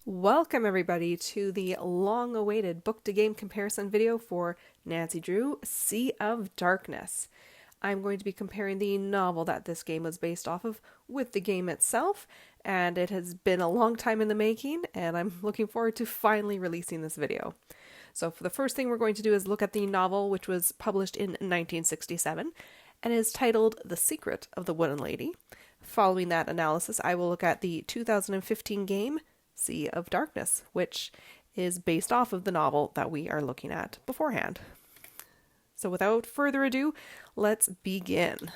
Welcome everybody to the long-awaited book-to-game comparison video for Nancy Drew, Sea of Darkness. I'm going to be comparing the novel that this game was based off of with the game itself, and it has been a long time in the making, and I'm looking forward to finally releasing this video. So for the first thing we're going to do is look at the novel, which was published in 1967, and is titled The Secret of the Wooden Lady. Following that analysis, I will look at the 2015 game, Sea of Darkness, which is based off of the novel that we are looking at beforehand. So without further ado, let's begin.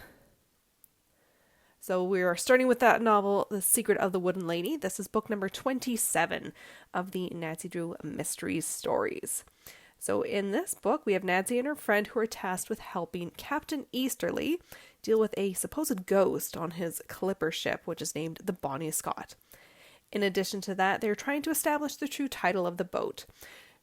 So we are starting with that novel, The Secret of the Wooden Lady. This is book number 27 of the Nancy Drew Mystery Stories. So in this book, we have Nancy and her friend who are tasked with helping Captain Easterly deal with a supposed ghost on his clipper ship, which is named the Bonnie Scott. In addition to that, they're trying to establish the true title of the boat.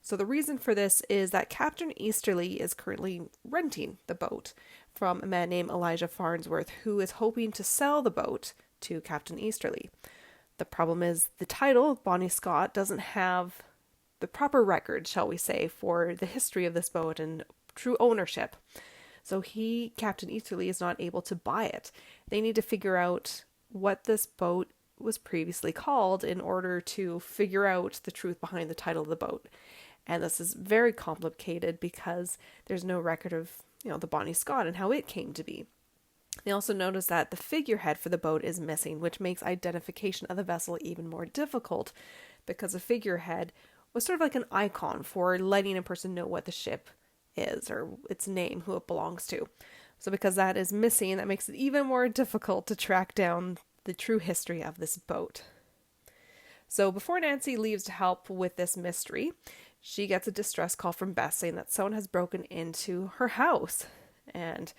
So the reason for this is that Captain Easterly is currently renting the boat from a man named Elijah Farnsworth, who is hoping to sell the boat to Captain Easterly. The problem is the title, Bonnie Scott, doesn't have the proper record, shall we say, for the history of this boat and true ownership. So Captain Easterly, is not able to buy it. They need to figure out what this boat was previously called in order to figure out the truth behind the title of the boat. And this is very complicated because there's no record of, the Bonnie Scott and how it came to be. They also notice that the figurehead for the boat is missing, which makes identification of the vessel even more difficult because a figurehead was sort of like an icon for letting a person know what the ship is or its name, who it belongs to. So because that is missing, that makes it even more difficult to track down the true history of this boat. So before Nancy leaves to help with this mystery, she gets a distress call from Bess saying that someone has broken into her house. And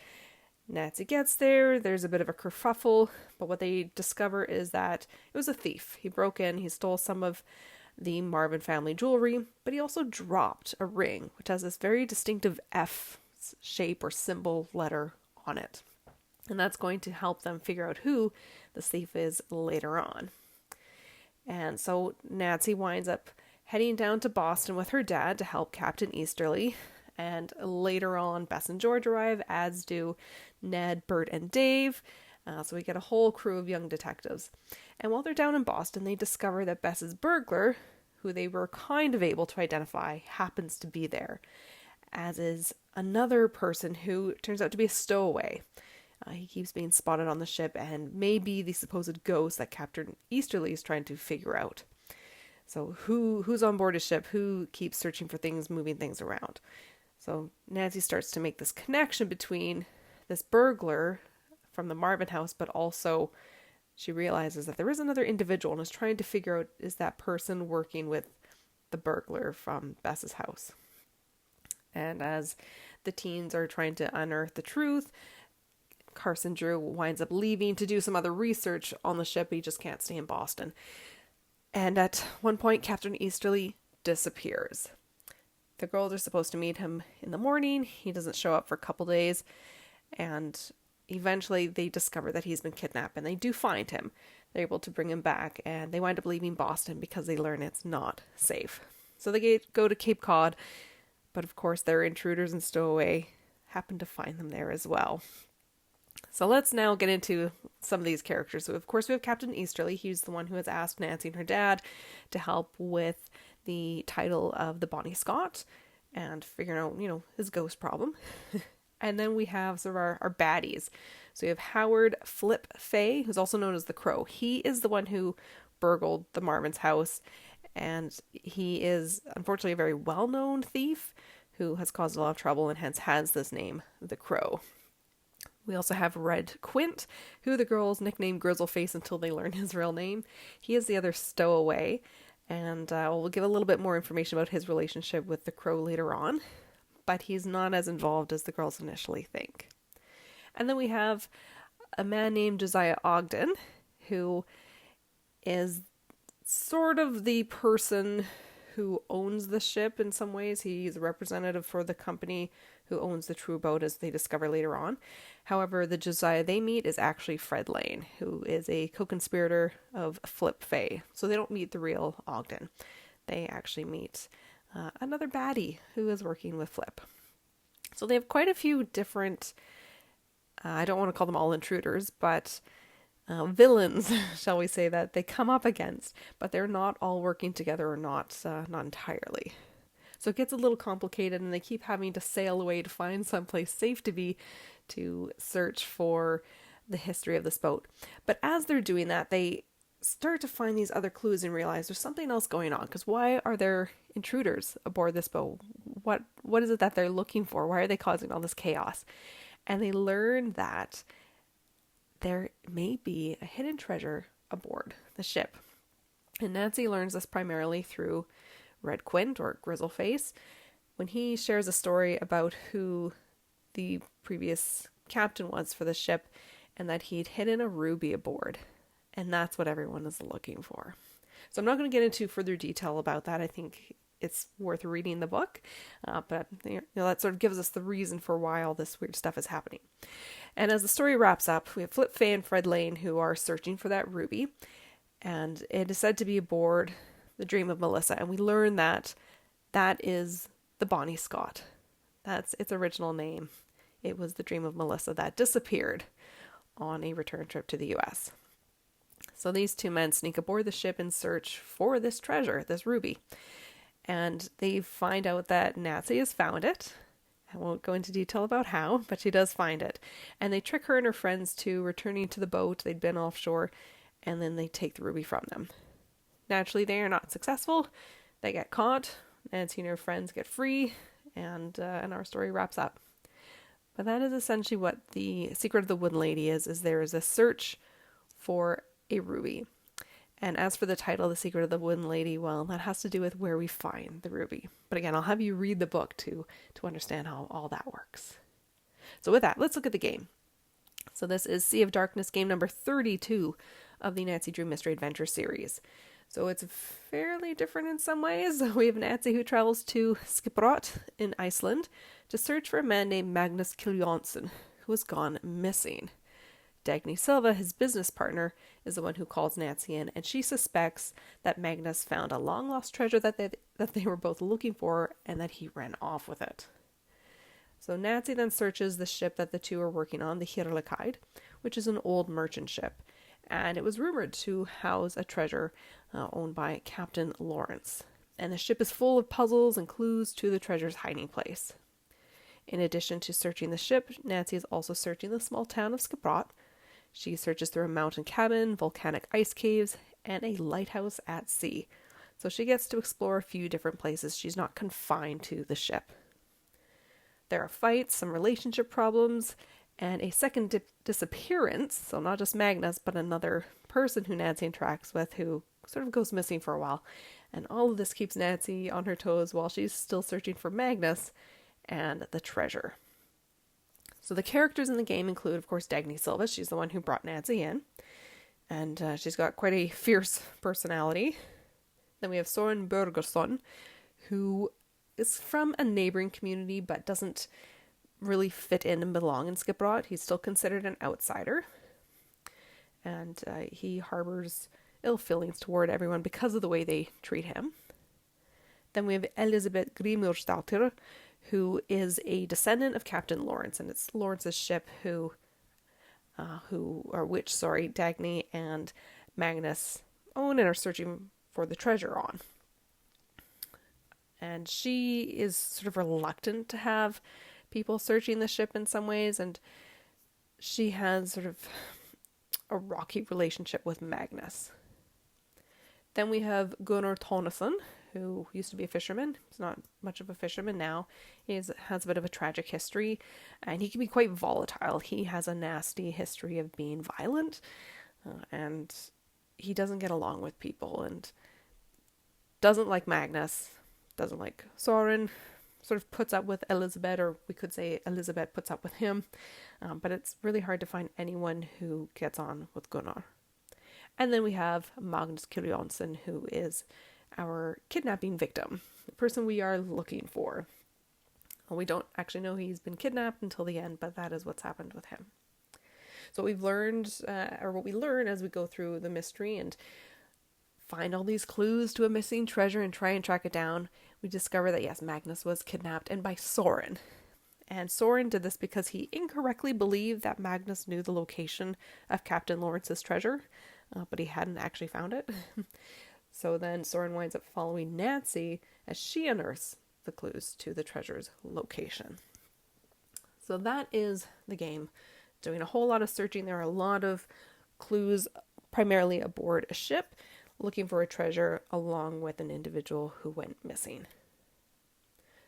Nancy gets there, there's a bit of a kerfuffle, but what they discover is that it was a thief. He broke in, he stole some of the Marvin family jewelry, but he also dropped a ring, which has this very distinctive F shape or symbol letter on it. And that's going to help them figure out who the thief is later on. And so Nancy winds up heading down to Boston with her dad to help Captain Easterly. And later on, Bess and George arrive, as do Ned, Bert, and Dave. So we get a whole crew of young detectives. And while they're down in Boston, they discover that Bess's burglar, who they were kind of able to identify, happens to be there, as is another person who turns out to be a stowaway. He keeps being spotted on the ship and may be the supposed ghost that Captain Easterly is trying to figure out. So who's on board his ship? Who keeps searching for things, moving things around? So Nancy starts to make this connection between this burglar from the Marvin house, but also she realizes that there is another individual and is trying to figure out, is that person working with the burglar from Bess's house? And as the teens are trying to unearth the truth, Carson Drew winds up leaving to do some other research on the ship. He just can't stay in Boston. And at one point, Captain Easterly disappears. The girls are supposed to meet him in the morning. He doesn't show up for a couple days. And eventually they discover that he's been kidnapped. And they do find him. They're able to bring him back. And they wind up leaving Boston because they learn it's not safe. So they go to Cape Cod. But of course, their intruders and stowaway happen to find them there as well. So let's now get into some of these characters. So of course we have Captain Easterly. He's the one who has asked Nancy and her dad to help with the title of the Bonnie Scott and figuring out, his ghost problem. And then we have sort of our baddies. So we have Howard Flip Fay, who's also known as the Crow. He is the one who burgled the Marvin's house, and he is unfortunately a very well-known thief who has caused a lot of trouble and hence has this name, the Crow. We also have Red Quint, who the girls nickname Grizzleface until they learn his real name. He is the other stowaway, and we'll give a little bit more information about his relationship with the Crow later on, but he's not as involved as the girls initially think. And then we have a man named Josiah Ogden, who is sort of the person who owns the ship in some ways. He's a representative for the company who owns the true boat, as they discover later on. However, the Josiah they meet is actually Fred Lane, who is a co-conspirator of Flip Fay. So they don't meet the real Ogden. They actually meet another baddie who is working with Flip. So they have quite a few different, I don't want to call them all intruders, but villains, shall we say, that they come up against, but they're not all working together, or not entirely. So it gets a little complicated, and they keep having to sail away to find someplace safe to be, to search for the history of this boat. But as they're doing that, they start to find these other clues and realize there's something else going on. Because why are there intruders aboard this boat? What is it that they're looking for? Why are they causing all this chaos? And they learn that there may be a hidden treasure aboard the ship. And Nancy learns this primarily through Red Quint, or Grizzleface, when he shares a story about who the previous captain was for the ship, and that he'd hidden a ruby aboard. And that's what everyone is looking for. So I'm not going to get into further detail about that. I think it's worth reading the book, but that sort of gives us the reason for why all this weird stuff is happening. And as the story wraps up, we have Flip Fay and Fred Lane, who are searching for that ruby, and it is said to be aboard the Dream of Melissa, and we learn that that is the Bonnie Scott. That's its original name. It was the Dream of Melissa that disappeared on a return trip to the US. So these two men sneak aboard the ship in search for this treasure, this ruby. And they find out that Nancy has found it. I won't go into detail about how, but she does find it. And they trick her and her friends to returning to the boat. They'd been offshore, and then they take the ruby from them. Naturally, they are not successful. They get caught. Nancy and her friends get free, and our story wraps up. But that is essentially what the Secret of the Wooden Lady is there is a search for a ruby. And as for the title, The Secret of the Wooden Lady, well, that has to do with where we find the ruby. But again, I'll have you read the book to understand how all that works. So with that, let's look at the game. So this is Sea of Darkness, game number 32 of the Nancy Drew Mystery Adventure series. So it's fairly different in some ways. We have Nancy who travels to Skiprot in Iceland to search for a man named Magnus Kiljansson, who has gone missing. Dagny Silva, his business partner, is the one who calls Nancy in, and she suspects that Magnus found a long-lost treasure that they were both looking for, and that he ran off with it. So Nancy then searches the ship that the two are working on, the Hirlikaid, which is an old merchant ship, and it was rumored to house a treasure owned by Captain Lawrence. And the ship is full of puzzles and clues to the treasure's hiding place. In addition to searching the ship, Nancy is also searching the small town of Skiprot. She searches through a mountain cabin, volcanic ice caves, and a lighthouse at sea. So she gets to explore a few different places. She's not confined to the ship. There are fights, some relationship problems, and a second disappearance. So not just Magnus, but another person who Nancy interacts with who sort of goes missing for a while. And all of this keeps Nancy on her toes while she's still searching for Magnus and the treasure. So the characters in the game include, of course, Dagny Silva. She's the one who brought Nancy in. And she's got quite a fierce personality. Then we have Soren Bergerson, who is from a neighboring community but doesn't really fit in and belong in Skiprot. He's still considered an outsider. And he harbors ill feelings toward everyone because of the way they treat him. Then we have Elisabeth Grimurstater, who is a descendant of Captain Lawrence, and it's Lawrence's ship which Dagny and Magnus own and are searching for the treasure on. And she is sort of reluctant to have people searching the ship in some ways, and she has sort of a rocky relationship with Magnus. Then we have Gunnar Tonnesson, who used to be a fisherman. He's not much of a fisherman now. He has a bit of a tragic history, and he can be quite volatile. He has a nasty history of being violent, and he doesn't get along with people, and doesn't like Magnus, doesn't like Soren, sort of puts up with Elizabeth, or we could say Elizabeth puts up with him, but it's really hard to find anyone who gets on with Gunnar. And then we have Magnus Kiljansson, who is our kidnapping victim, the person we are looking for. Well, we don't actually know he's been kidnapped until the end, but that is what's happened with him. So we've learned, or what we learn as we go through the mystery and find all these clues to a missing treasure and try and track it down, we discover that yes, Magnus was kidnapped, and by Soren. And Soren did this because he incorrectly believed that Magnus knew the location of Captain Lawrence's treasure, but he hadn't actually found it. So then Soren winds up following Nancy as she unearths the clues to the treasure's location. So that is the game. Doing a whole lot of searching. There are a lot of clues, primarily aboard a ship, looking for a treasure along with an individual who went missing.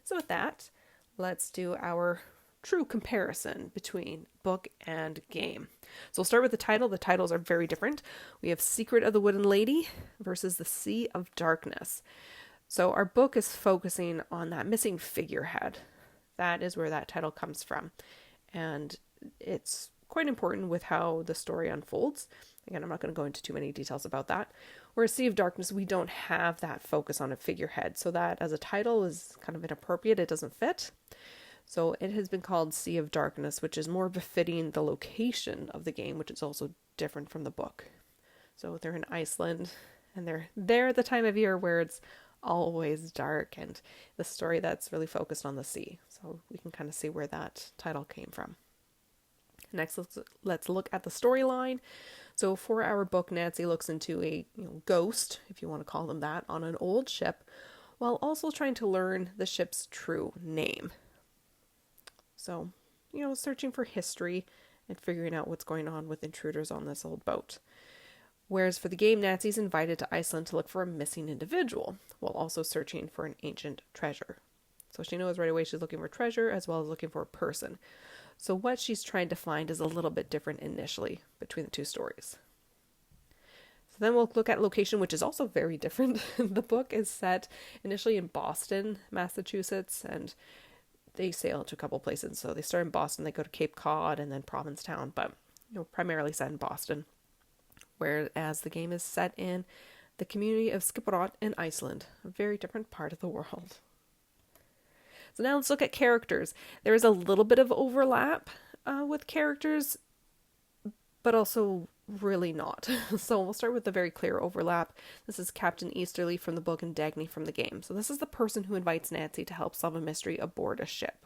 So with that, let's do our true comparison between book and game. So we'll start with the title. The titles are very different. We have Secret of the Wooden Lady versus The Sea of Darkness. So our book is focusing on that missing figurehead. That is where that title comes from. And it's quite important with how the story unfolds. Again, I'm not going to go into too many details about that. Whereas Sea of Darkness, we don't have that focus on a figurehead. So that as a title is kind of inappropriate. It doesn't fit. So it has been called Sea of Darkness, which is more befitting the location of the game, which is also different from the book. So they're in Iceland, and they're there at the time of year where it's always dark, and the story that's really focused on the sea. So we can kind of see where that title came from. Next, let's look at the storyline. So for our book, Nancy looks into a ghost, if you want to call them that, on an old ship, while also trying to learn the ship's true name. So, searching for history and figuring out what's going on with intruders on this old boat. Whereas for the game, Nancy's invited to Iceland to look for a missing individual, while also searching for an ancient treasure. So she knows right away she's looking for treasure as well as looking for a person. So what she's trying to find is a little bit different initially between the two stories. So then we'll look at location, which is also very different. The book is set initially in Boston, Massachusetts, and they sail to a couple places. So they start in Boston, they go to Cape Cod and then Provincetown, but primarily set in Boston. Whereas the game is set in the community of Skipperot in Iceland, a very different part of the world. So now let's look at characters. There is a little bit of overlap with characters, but also really not. So we'll start with the very clear overlap. This is Captain Easterly from the book and Dagny from the game. So this is the person who invites Nancy to help solve a mystery aboard a ship.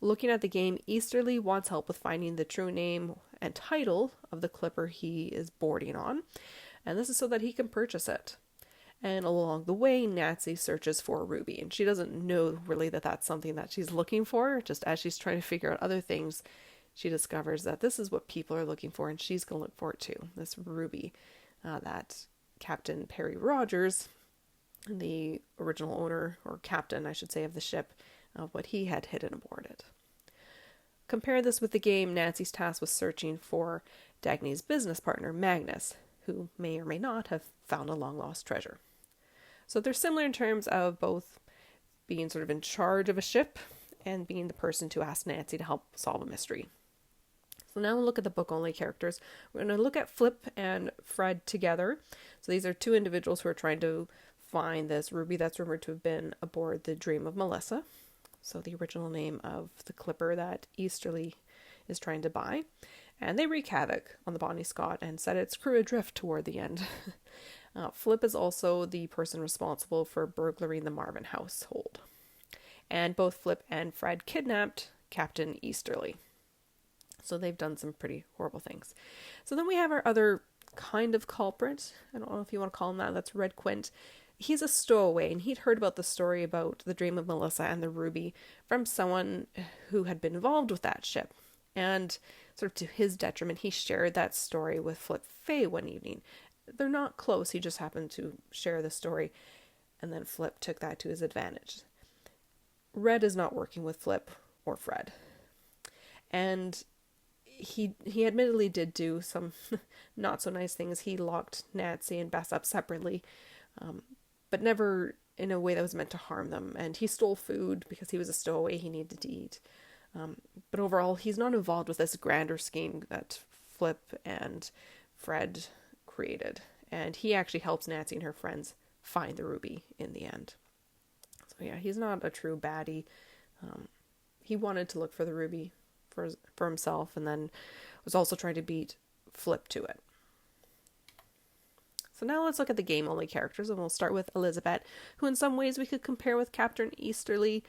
Looking at the game, Easterly wants help with finding the true name and title of the clipper he is boarding on, and this is so that he can purchase it. And along the way, Nancy searches for a ruby, and she doesn't know really that that's something that she's looking for. Just as she's trying to figure out other things, she discovers that this is what people are looking for, and she's going to look for it too. This ruby that Captain Perry Rogers, the original owner, or captain, I should say, of the ship, what he had hidden aboard it. Compare this with the game. Nancy's tasked with searching for Dagny's business partner, Magnus, who may or may not have found a long-lost treasure. So they're similar in terms of both being sort of in charge of a ship and being the person to ask Nancy to help solve a mystery. So now we'll look at the book-only characters. We're going to look at Flip and Fred together. So these are two individuals who are trying to find this ruby that's rumored to have been aboard the Dream of Melissa. So the original name of the clipper that Easterly is trying to buy. And they wreak havoc on the Bonnie Scott and set its crew adrift toward the end. Flip is also the person responsible for burglaring the Marvin household. And both Flip and Fred kidnapped Captain Easterly. So they've done some pretty horrible things. So then we have our other kind of culprit. I don't know if you want to call him that. That's Red Quint. He's a stowaway, and he'd heard about the story about the Dream of Melissa and the ruby from someone who had been involved with that ship. And sort of to his detriment, he shared that story with Flip Fay one evening. They're not close, he just happened to share the story, and then Flip took that to his advantage. Red is not working with Flip or Fred. And he admittedly did do some not so nice things. He locked Nancy and Bess up separately, but never in a way that was meant to harm them. And he stole food because he was a stowaway, he needed to eat. But overall, he's not involved with this grander scheme that Flip and Fred created. And he actually helps Nancy and her friends find the ruby in the end. So yeah, he's not a true baddie. He wanted to look for the ruby for himself, and then was also trying to beat Flip to it. So now let's look at the game-only characters, and we'll start with Elizabeth, who in some ways we could compare with Captain Easterly,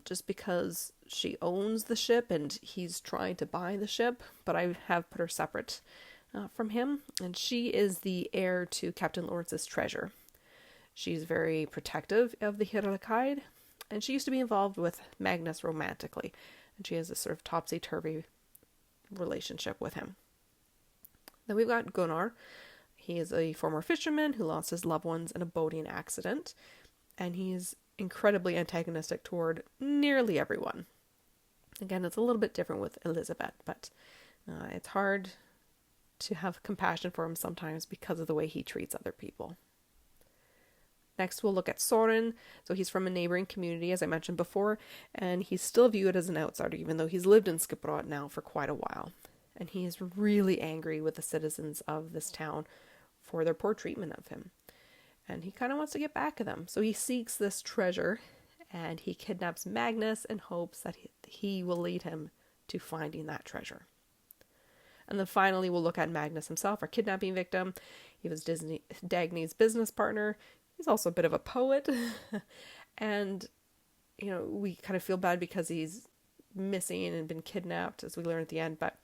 just because she owns the ship and he's trying to buy the ship, but I have put her separate from him, and she is the heir to Captain Lawrence's treasure. She's very protective of the Hirlakide, and she used to be involved with Magnus romantically, and she has this sort of topsy-turvy relationship with him. Then we've got Gunnar. He is a former fisherman who lost his loved ones in a boating accident, and he's incredibly antagonistic toward nearly everyone. Again, it's a little bit different with Elizabeth, but it's hard to have compassion for him sometimes because of the way he treats other people. Next, we'll look at Soren. So he's from a neighboring community, as I mentioned before, and he's still viewed as an outsider, even though he's lived in Skiprot now for quite a while. And he is really angry with the citizens of this town for their poor treatment of him. And he kind of wants to get back at them. So he seeks this treasure, and he kidnaps Magnus in hopes that he will lead him to finding that treasure. And then finally, we'll look at Magnus himself, our kidnapping victim. He was Dagny's business partner. He's also a bit of a poet. And, we kind of feel bad because he's missing and been kidnapped, as we learn at the end. But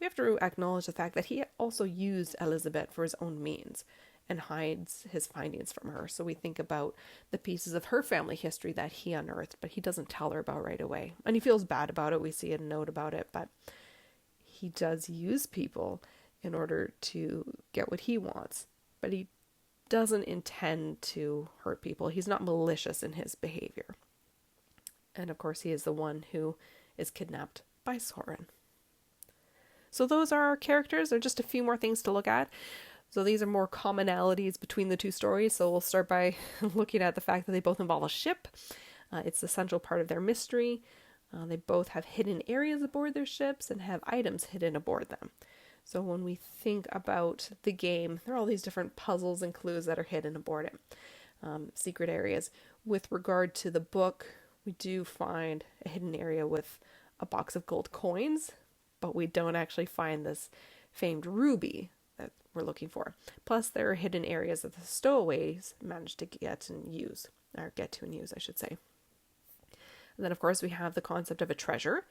we have to acknowledge the fact that he also used Elizabeth for his own means and hides his findings from her. So we think about the pieces of her family history that he unearthed, but he doesn't tell her about right away. And he feels bad about it. We see a note about it, but he does use people in order to get what he wants. But he doesn't intend to hurt people. He's not malicious in his behavior. And of course, he is the one who is kidnapped by Soren. So those are our characters. There are just a few more things to look at. So these are more commonalities between the two stories. So we'll start by looking at the fact that they both involve a ship. It's a central part of their mystery. They both have hidden areas aboard their ships and have items hidden aboard them. So when we think about the game, there are all these different puzzles and clues that are hidden aboard it. Secret areas. With regard to the book, we do find a hidden area with a box of gold coins, but we don't actually find this famed ruby that we're looking for. Plus, there are hidden areas that the stowaways managed to get to and use, I should say. And then, of course, we have the concept of a treasure.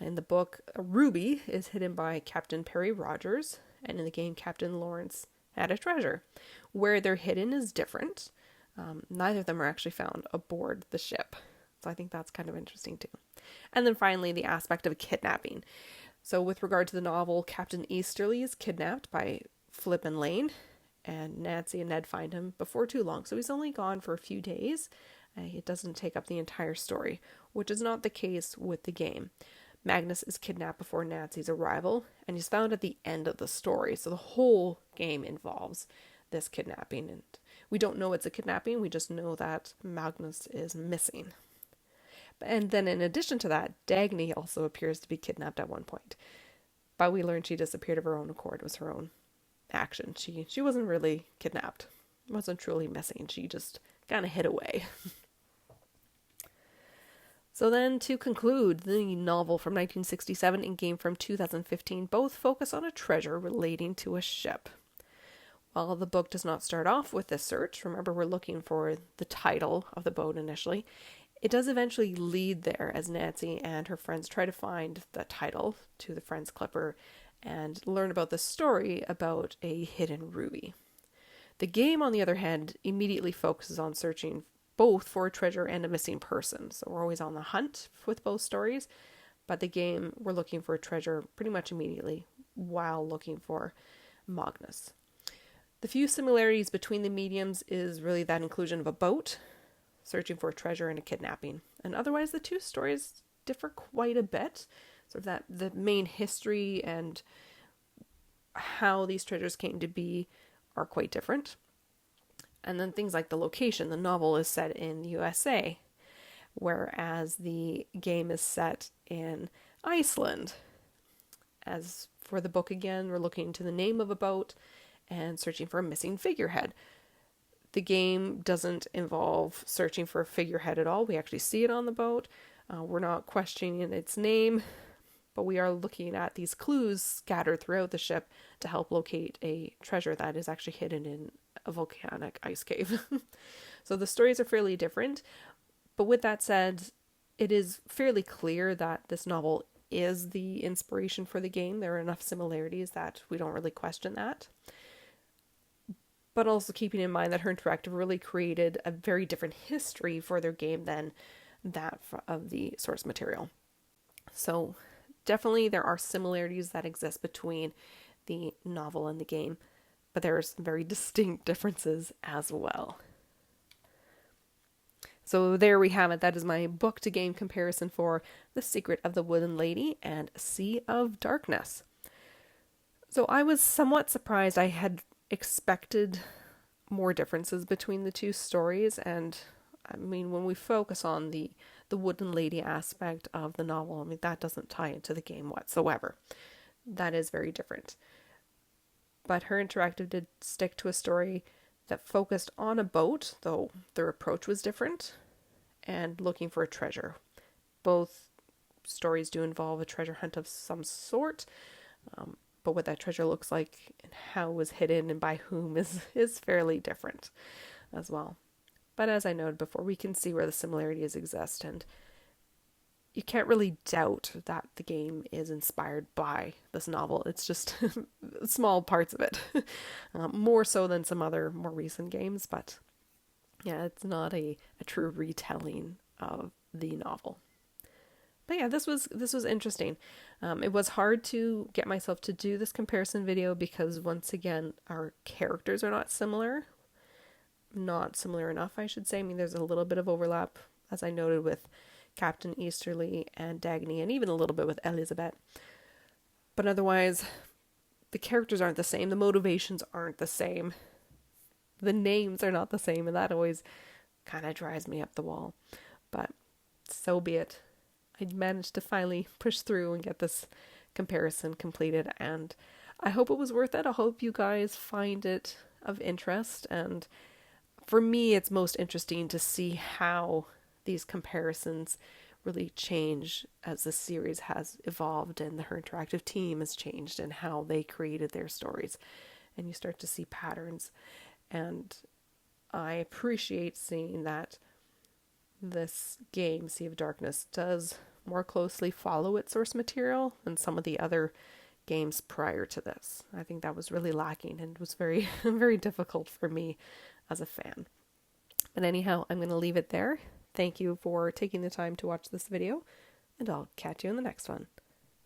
In the book, a ruby is hidden by Captain Perry Rogers, and in the game, Captain Lawrence had a treasure. Where they're hidden is different. Neither of them are actually found aboard the ship. So I think that's kind of interesting too. And then finally, the aspect of kidnapping. So with regard to the novel, Captain Easterly is kidnapped by Flip and Lane, and Nancy and Ned find him before too long. So he's only gone for a few days. It doesn't take up the entire story, which is not the case with the game. Magnus is kidnapped before Nancy's arrival, and he's found at the end of the story. So the whole game involves this kidnapping, and we don't know it's a kidnapping. We just know that Magnus is missing. And then in addition to that, Dagny also appears to be kidnapped at one point. But we learned she disappeared of her own accord. It was her own action. She wasn't really kidnapped. Wasn't truly missing. She just kind of hid away. So then to conclude, the novel from 1967 and game from 2015 both focus on a treasure relating to a ship. While the book does not start off with this search, remember we're looking for the title of the boat initially, it does eventually lead there as Nancy and her friends try to find the title to the Friends Clipper and learn about the story about a hidden ruby. The game, on the other hand, immediately focuses on searching both for a treasure and a missing person. So we're always on the hunt with both stories, but the game, we're looking for a treasure pretty much immediately while looking for Magnus. The few similarities between the mediums is really that inclusion of a boat, searching for a treasure, and a kidnapping. And otherwise, the two stories differ quite a bit. Sort of that the main history and how these treasures came to be are quite different. And then things like the location. The novel is set in the USA, whereas the game is set in Iceland. As for the book, again, we're looking to the name of a boat and searching for a missing figurehead. The game doesn't involve searching for a figurehead at all. We actually see it on the boat. We're not questioning its name, but we are looking at these clues scattered throughout the ship to help locate a treasure that is actually hidden in a volcanic ice cave. So the stories are fairly different, but with that said, it is fairly clear that this novel is the inspiration for the game. There are enough similarities that we don't really question that. But also keeping in mind that Her Interactive really created a very different history for their game than that of the source material. So definitely there are similarities that exist between the novel and the game, but there are some very distinct differences as well. So there we have it. That is my book to game comparison for The Secret of the Wooden Lady and Sea of Darkness. So I was somewhat surprised. I had expected more differences between the two stories, and I mean, when we focus on the Wooden Lady aspect of the novel, I mean, that doesn't tie into the game whatsoever. That is very different. But Her Interactive did stick to a story that focused on a boat, though their approach was different, and looking for a treasure. Both stories do involve a treasure hunt of some sort, but what that treasure looks like and how it was hidden and by whom is fairly different as well. But as I noted before, we can see where the similarities exist, and you can't really doubt that the game is inspired by this novel. It's just small parts of it, more so than some other more recent games, but yeah, it's not a true retelling of the novel. But yeah, this was interesting. It was hard to get myself to do this comparison video because once again, our characters are not similar enough, I should say. I mean, there's a little bit of overlap, as I noted, with Captain Easterly and Dagny, and even a little bit with Elizabeth. But otherwise, the characters aren't the same. The motivations aren't the same. The names are not the same, and that always kind of drives me up the wall. But so be it. I managed to finally push through and get this comparison completed, and I hope it was worth it. I hope you guys find it of interest, and for me, it's most interesting to see how these comparisons really change as the series has evolved and the Her Interactive team has changed and how they created their stories. And you start to see patterns. And I appreciate seeing that this game, Sea of Darkness, does more closely follow its source material than some of the other games prior to this. I think that was really lacking and was very, very difficult for me as a fan. But anyhow, I'm going to leave it there. Thank you for taking the time to watch this video, and I'll catch you in the next one.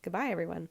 Goodbye, everyone.